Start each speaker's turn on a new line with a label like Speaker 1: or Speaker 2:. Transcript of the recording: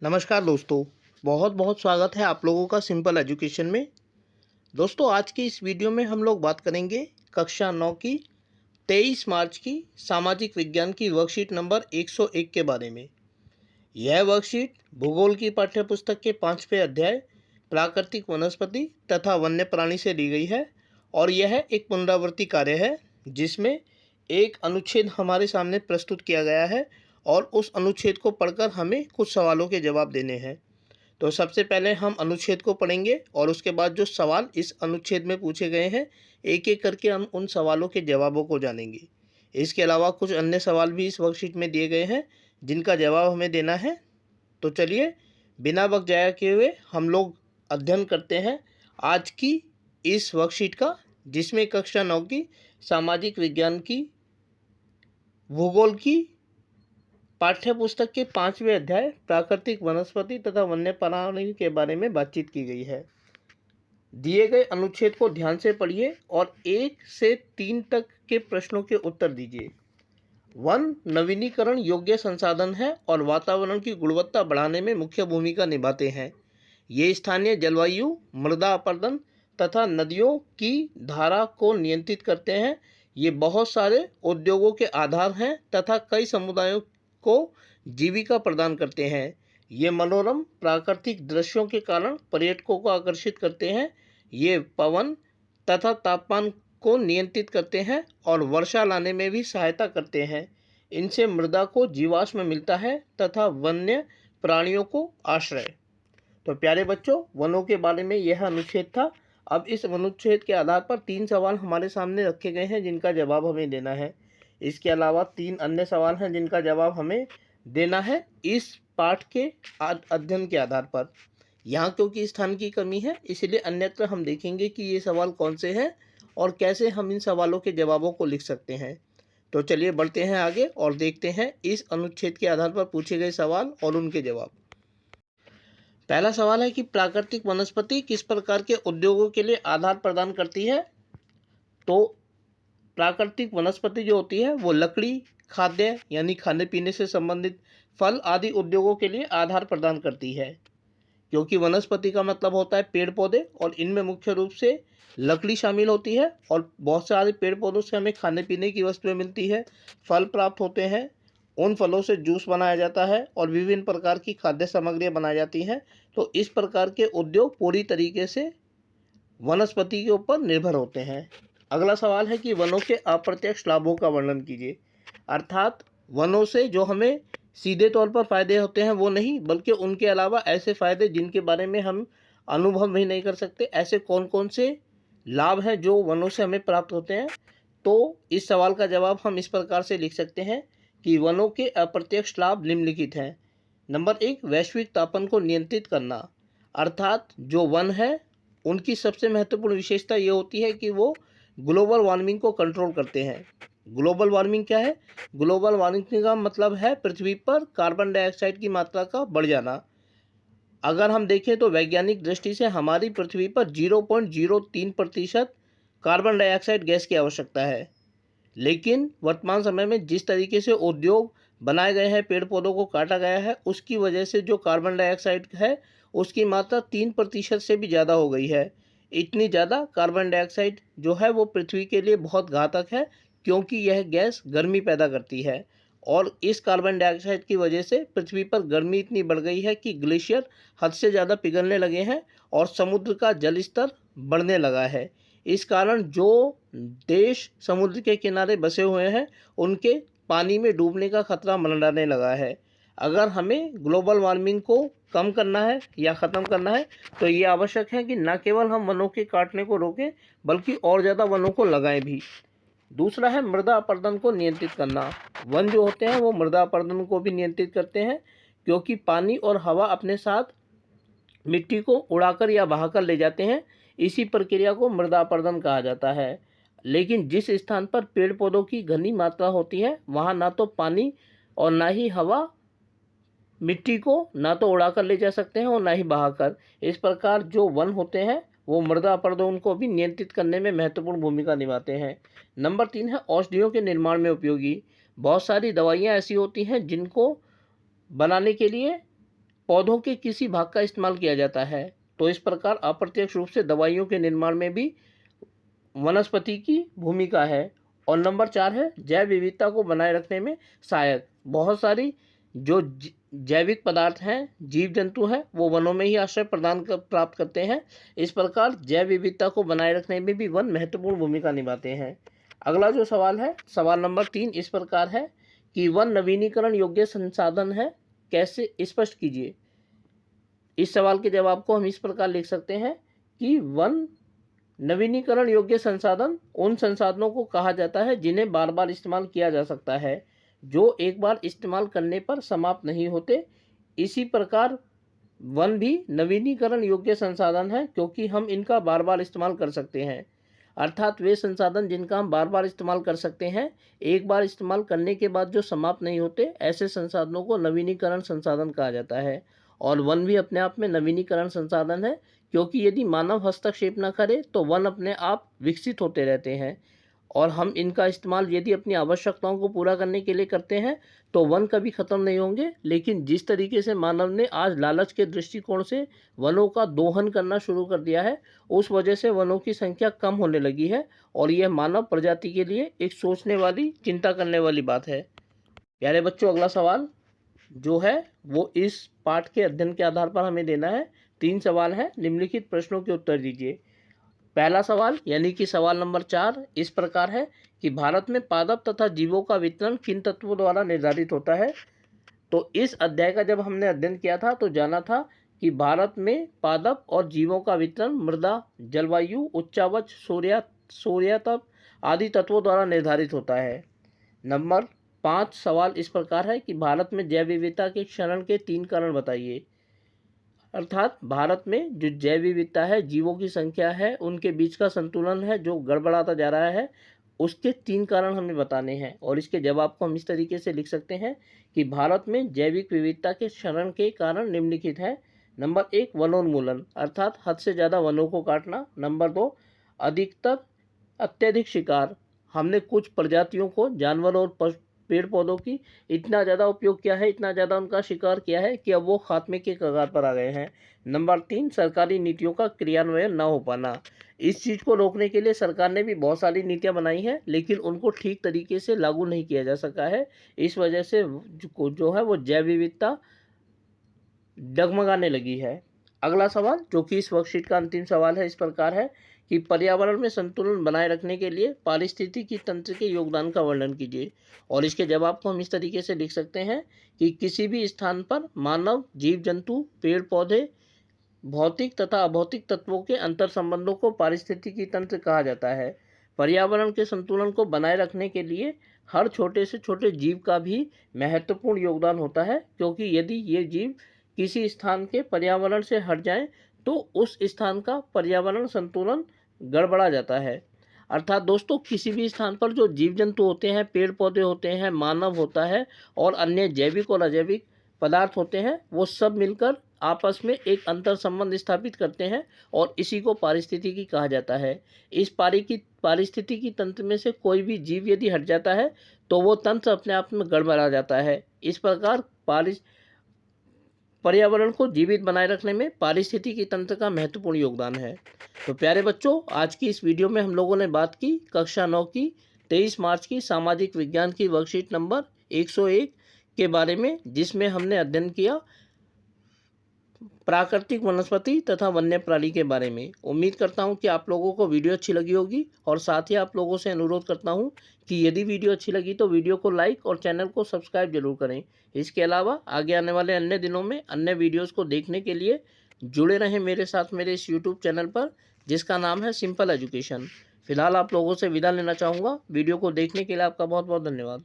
Speaker 1: नमस्कार दोस्तों। बहुत बहुत स्वागत है आप लोगों का सिंपल एजुकेशन में। दोस्तों, आज की इस वीडियो में हम लोग बात करेंगे कक्षा 9 की 23 मार्च की सामाजिक विज्ञान की वर्कशीट नंबर 101 के बारे में। यह वर्कशीट भूगोल की पाठ्यपुस्तक के 5वें अध्याय प्राकृतिक वनस्पति तथा वन्य प्राणी से ली गई है और यह एक पुनरावृत्ति कार्य है जिसमें एक अनुच्छेद हमारे सामने प्रस्तुत किया गया है और उस अनुच्छेद को पढ़कर हमें कुछ सवालों के जवाब देने हैं। तो सबसे पहले हम अनुच्छेद को पढ़ेंगे और उसके बाद जो सवाल इस अनुच्छेद में पूछे गए हैं एक एक करके हम उन सवालों के जवाबों को जानेंगे। इसके अलावा कुछ अन्य सवाल भी इस वर्कशीट में दिए गए हैं जिनका जवाब हमें देना है। तो चलिए बिना वक्त जाया किए हुए हम लोग अध्ययन करते हैं आज की इस वर्कशीट का, जिसमें कक्षा 9 की सामाजिक विज्ञान की भूगोल की पाठ्यपुस्तक के 5वें अध्याय प्राकृतिक वनस्पति तथा वन्य प्राणी के बारे में बातचीत की गई है। दिए गए अनुच्छेद को ध्यान से पढ़िए और 1 से 3 तक के प्रश्नों के उत्तर दीजिए। वन नवीनीकरण योग्य संसाधन है और वातावरण की गुणवत्ता बढ़ाने में मुख्य भूमिका निभाते हैं। ये स्थानीय जलवायु, मृदा अपरदन तथा नदियों की धारा को नियंत्रित करते हैं। ये बहुत सारे उद्योगों के आधार हैं तथा कई समुदायों को जीविका प्रदान करते हैं। ये मनोरम प्राकृतिक दृश्यों के कारण पर्यटकों को आकर्षित करते हैं। ये पवन तथा तापमान को नियंत्रित करते हैं और वर्षा लाने में भी सहायता करते हैं। इनसे मृदा को जीवाश्म मिलता है तथा वन्य प्राणियों को आश्रय। तो प्यारे बच्चों, वनों के बारे में यह अनुच्छेद था। अब इस अनुच्छेद के आधार पर 3 सवाल हमारे सामने रखे गए हैं जिनका जवाब हमें देना है। इसके अलावा 3 अन्य सवाल हैं जिनका जवाब हमें देना है इस पाठ के अध्ययन के आधार पर। यहाँ क्योंकि स्थान की कमी है इसलिए अन्यत्र हम देखेंगे कि ये सवाल कौन से हैं और कैसे हम इन सवालों के जवाबों को लिख सकते हैं। तो चलिए बढ़ते हैं आगे और देखते हैं इस अनुच्छेद के आधार पर पूछे गए सवाल और उनके जवाब। पहला सवाल है कि प्राकृतिक वनस्पति किस प्रकार के उद्योगों के लिए आधार प्रदान करती है। तो प्राकृतिक वनस्पति जो होती है वो लकड़ी, खाद्य यानी खाने पीने से संबंधित फल आदि उद्योगों के लिए आधार प्रदान करती है। क्योंकि वनस्पति का मतलब होता है पेड़ पौधे और इनमें मुख्य रूप से लकड़ी शामिल होती है और बहुत सारे पेड़ पौधों से हमें खाने पीने की वस्तुएं मिलती है, फल प्राप्त होते हैं, उन फलों से जूस बनाया जाता है और विभिन्न प्रकार की खाद्य सामग्रियां बनाई जाती हैं। तो इस प्रकार के उद्योग पूरी तरीके से वनस्पति के ऊपर निर्भर होते हैं। अगला सवाल है कि वनों के अप्रत्यक्ष लाभों का वर्णन कीजिए। अर्थात वनों से जो हमें सीधे तौर पर फायदे होते हैं वो नहीं, बल्कि उनके अलावा ऐसे फायदे जिनके बारे में हम अनुभव भी नहीं कर सकते, ऐसे कौन कौन से लाभ हैं जो वनों से हमें प्राप्त होते हैं। तो इस सवाल का जवाब हम इस प्रकार से लिख सकते हैं कि वनों के अप्रत्यक्ष लाभ निम्नलिखित हैं। नंबर 1, वैश्विक तापमान को नियंत्रित करना। अर्थात जो वन है उनकी सबसे महत्वपूर्ण विशेषता ये होती है कि वो ग्लोबल वार्मिंग को कंट्रोल करते हैं। ग्लोबल वार्मिंग क्या है? ग्लोबल वार्मिंग का मतलब है पृथ्वी पर कार्बन डाइऑक्साइड की मात्रा का बढ़ जाना। अगर हम देखें तो वैज्ञानिक दृष्टि से हमारी पृथ्वी पर 0.03% कार्बन डाइऑक्साइड गैस की आवश्यकता है, लेकिन वर्तमान समय में जिस तरीके से उद्योग बनाए गए हैं, पेड़ पौधों को काटा गया है, उसकी वजह से जो कार्बन डाइऑक्साइड है उसकी मात्रा 3% से भी ज़्यादा हो गई है। इतनी ज़्यादा कार्बन डाइऑक्साइड जो है वो पृथ्वी के लिए बहुत घातक है, क्योंकि यह गैस गर्मी पैदा करती है और इस कार्बन डाइऑक्साइड की वजह से पृथ्वी पर गर्मी इतनी बढ़ गई है कि ग्लेशियर हद से ज़्यादा पिघलने लगे हैं और समुद्र का जल स्तर बढ़ने लगा है। इस कारण जो देश समुद्र के किनारे बसे हुए हैं उनके पानी में डूबने का खतरा मंडराने लगा है। अगर हमें ग्लोबल वार्मिंग को कम करना है या ख़त्म करना है तो ये आवश्यक है कि न केवल हम वनों के काटने को रोकें बल्कि और ज़्यादा वनों को लगाएं भी। दूसरा है मृदा अपरदन को नियंत्रित करना। वन जो होते हैं वो मृदा अपरदन को भी नियंत्रित करते हैं, क्योंकि पानी और हवा अपने साथ मिट्टी को उड़ाकर या बहाकर ले जाते हैं। इसी प्रक्रिया को मृदा अपरदन कहा जाता है। लेकिन जिस स्थान पर पेड़ पौधों की घनी मात्रा होती है वहाँ ना तो पानी और ना ही हवा मिट्टी को ना तो उड़ाकर ले जा सकते हैं और ना ही बहाकर। इस प्रकार जो वन होते हैं वो मृदा अपरदन को भी नियंत्रित करने में महत्वपूर्ण भूमिका निभाते हैं। नंबर 3 है औषधियों के निर्माण में उपयोगी। बहुत सारी दवाइयाँ ऐसी होती हैं जिनको बनाने के लिए पौधों के किसी भाग का इस्तेमाल किया जाता है। तो इस प्रकार अप्रत्यक्ष रूप से दवाइयों के निर्माण में भी वनस्पति की भूमिका है। और नंबर 4 है जैव विविधता को बनाए रखने में सहायक। बहुत सारी जो जैविक पदार्थ हैं, जीव जंतु हैं, वो वनों में ही आश्रय प्राप्त करते हैं। इस प्रकार जैव विविधता को बनाए रखने में भी वन महत्वपूर्ण भूमिका निभाते हैं। अगला जो सवाल है, सवाल नंबर 3 इस प्रकार है कि वन नवीनीकरण योग्य संसाधन है, कैसे स्पष्ट कीजिए। इस सवाल के जवाब को हम इस प्रकार लिख सकते हैं कि वन नवीनीकरण योग्य संसाधन उन संसाधनों को कहा जाता है जिन्हें बार बार इस्तेमाल किया जा सकता है, जो एक बार इस्तेमाल करने पर समाप्त नहीं होते। इसी प्रकार वन भी नवीनीकरण योग्य संसाधन है, क्योंकि हम इनका बार बार इस्तेमाल कर सकते हैं। अर्थात वे संसाधन जिनका हम बार बार इस्तेमाल कर सकते हैं, एक बार इस्तेमाल करने के बाद जो समाप्त नहीं होते, ऐसे संसाधनों को नवीनीकरण संसाधन कहा जाता है। और वन भी अपने आप में नवीनीकरण संसाधन है, क्योंकि यदि मानव हस्तक्षेप न करे तो वन अपने आप विकसित होते रहते हैं। और हम इनका इस्तेमाल यदि अपनी आवश्यकताओं को पूरा करने के लिए करते हैं तो वन कभी ख़त्म नहीं होंगे। लेकिन जिस तरीके से मानव ने आज लालच के दृष्टिकोण से वनों का दोहन करना शुरू कर दिया है, उस वजह से वनों की संख्या कम होने लगी है। और यह मानव प्रजाति के लिए एक सोचने वाली, चिंता करने वाली बात है। प्यारे बच्चों, अगला सवाल जो है वो इस पाठ के अध्ययन के आधार पर हमें देना है। 3 सवाल है, निम्नलिखित प्रश्नों के उत्तर दीजिए। पहला सवाल यानी कि सवाल नंबर 4 इस प्रकार है कि भारत में पादप तथा जीवों का वितरण किन तत्वों द्वारा निर्धारित होता है। तो इस अध्याय का जब हमने अध्ययन किया था तो जाना था कि भारत में पादप और जीवों का वितरण मृदा, जलवायु, उच्चावच, सूर्यताप आदि तत्वों द्वारा निर्धारित होता है। नंबर 5 सवाल इस प्रकार है कि भारत में जैव विविधता के क्षरण के 3 कारण बताइए। अर्थात भारत में जो जैव विविधता है, जीवों की संख्या है, उनके बीच का संतुलन है जो गड़बड़ाता जा रहा है, उसके 3 कारण हमें बताने हैं। और इसके जवाब को हम इस तरीके से लिख सकते हैं कि भारत में जैविक विविधता के क्षरण के कारण निम्नलिखित हैं। नंबर 1 वनोन्मूलन, अर्थात हद से ज़्यादा वनों को काटना। नंबर 2 अत्यधिक शिकार, हमने कुछ प्रजातियों को, जानवर और पेड़ पौधों की इतना ज़्यादा उपयोग किया है, इतना ज़्यादा उनका शिकार किया है कि अब वो खात्मे के कगार पर आ गए हैं। नंबर 3 सरकारी नीतियों का क्रियान्वयन न हो पाना, इस चीज़ को रोकने के लिए सरकार ने भी बहुत सारी नीतियां बनाई हैं, लेकिन उनको ठीक तरीके से लागू नहीं किया जा सका है। इस वजह से जो है वो जैव विविधता डगमगाने लगी है। अगला सवाल जो कि इस वर्कशीट का अंतिम सवाल है इस प्रकार है कि पर्यावरण में संतुलन बनाए रखने के लिए पारिस्थितिकी तंत्र के योगदान का वर्णन कीजिए। और इसके जवाब को हम इस तरीके से लिख सकते हैं कि किसी भी स्थान पर मानव, जीव जंतु, पेड़ पौधे, भौतिक तथा अभौतिक तत्वों के अंतर संबंधों को पारिस्थितिकी तंत्र कहा जाता है। पर्यावरण के संतुलन को बनाए रखने के लिए हर छोटे से छोटे जीव का भी महत्वपूर्ण योगदान होता है, क्योंकि यदि ये जीव किसी स्थान के पर्यावरण से हट जाएं तो उस स्थान का पर्यावरण संतुलन गड़बड़ा जाता है। अर्थात दोस्तों, किसी भी स्थान पर जो जीव जंतु होते हैं, पेड़ पौधे होते हैं, मानव होता है और अन्य जैविक और अजैविक पदार्थ होते हैं, वो सब मिलकर आपस में एक अंतर संबंध स्थापित करते हैं और इसी को पारिस्थितिकी कहा जाता है। इस पारिस्थितिकी तंत्र में से कोई भी जीव यदि हट जाता है तो वो तंत्र अपने आप में गड़बड़ा जाता है। इस प्रकार पर्यावरण को जीवित बनाए रखने में पारिस्थितिकी तंत्र का महत्वपूर्ण योगदान है। तो प्यारे बच्चों, आज की इस वीडियो में हम लोगों ने बात की कक्षा 9 की 23 मार्च की सामाजिक विज्ञान की वर्कशीट नंबर 101 के बारे में, जिसमें हमने अध्ययन किया प्राकृतिक वनस्पति तथा वन्य प्राणी के बारे में। उम्मीद करता हूं कि आप लोगों को वीडियो अच्छी लगी होगी और साथ ही आप लोगों से अनुरोध करता हूं कि यदि वीडियो अच्छी लगी तो वीडियो को लाइक और चैनल को सब्सक्राइब जरूर करें। इसके अलावा आगे आने वाले अन्य दिनों में अन्य वीडियोस को देखने के लिए जुड़े रहें मेरे साथ मेरे इस यूट्यूब चैनल पर, जिसका नाम है सिंपल एजुकेशन। फिलहाल आप लोगों से विदा लेना चाहूँगा। वीडियो को देखने के लिए आपका बहुत बहुत धन्यवाद।